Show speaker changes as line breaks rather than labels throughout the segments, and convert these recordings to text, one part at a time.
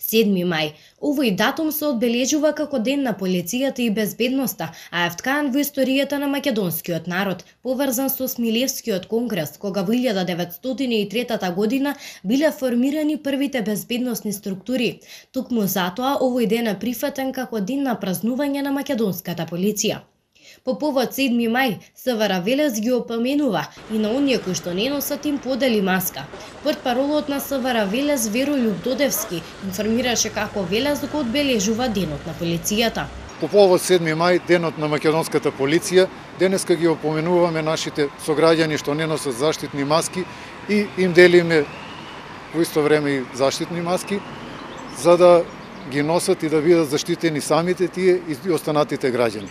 7 мај. Овој датум се одбележува како Ден на полицијата и безбедноста, а е вткан во историјата на македонскиот народ, поврзан со Смилевскиот конгрес, кога во 1903 година биле формирани првите безбедносни структури. Токму затоа овој ден е прифатен како ден на празнување на македонската полиција. По повод 7 мај, СВР Велес ги опоменува и на оние кои што не носат им подели маска. Портпаролот на СВР Велес Верољуб Додевски информираше како Велес го одбележува Денот на полицијата.
По повод 7 мај, Денот на македонската полиција, денеска ги опоменуваме нашите сограѓани што не носат заштитни маски и им делиме во исто време и заштитни маски, за да ги носат и да бидат заштитени самите тие и останатите граѓани.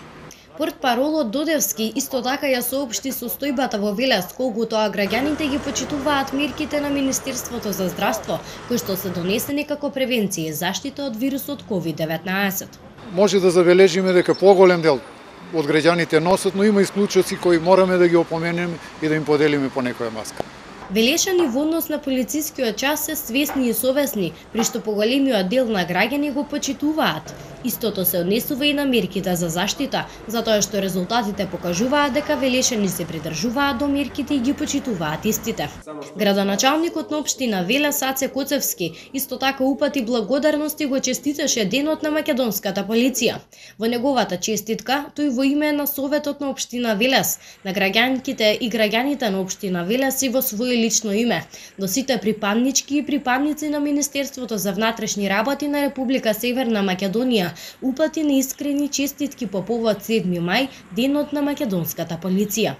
Портпаролот Додевски исто така ја соопшти состојбата во Велес, колку тоа граѓаните ги почитуваат мерките на Министерството за здравство, кои што се донесени како превенција и заштита од вирусот COVID-19.
Може да забележиме дека поголем дел од граѓаните носат, но има исклучоци кои мораме да ги опоменеме и да им поделиме по некоја маска.
Велешани во однос на полицискиот час се свесни и совесни, при што поголемиот дел на граѓани го почитуваат. Истото се однесува и на мерките за заштита, затоа што резултатите покажуваат дека велешани се придржуваат до мерките и ги почитуваат истите. Градоначалникот на општина Велес Аце Коцевски исто така упати благодарност и го честиташе Денот на македонската полиција. Во неговата честитка, тој во име на Советот на општина Велес, на граѓанките и граѓаните на општина Велес и во своје лично име, до сите припаднички и припадници на Министерството за внатрешни работи на Република Северна Македонија, упати неискрени честитки по повод 7 мај, Денот на македонската полиција.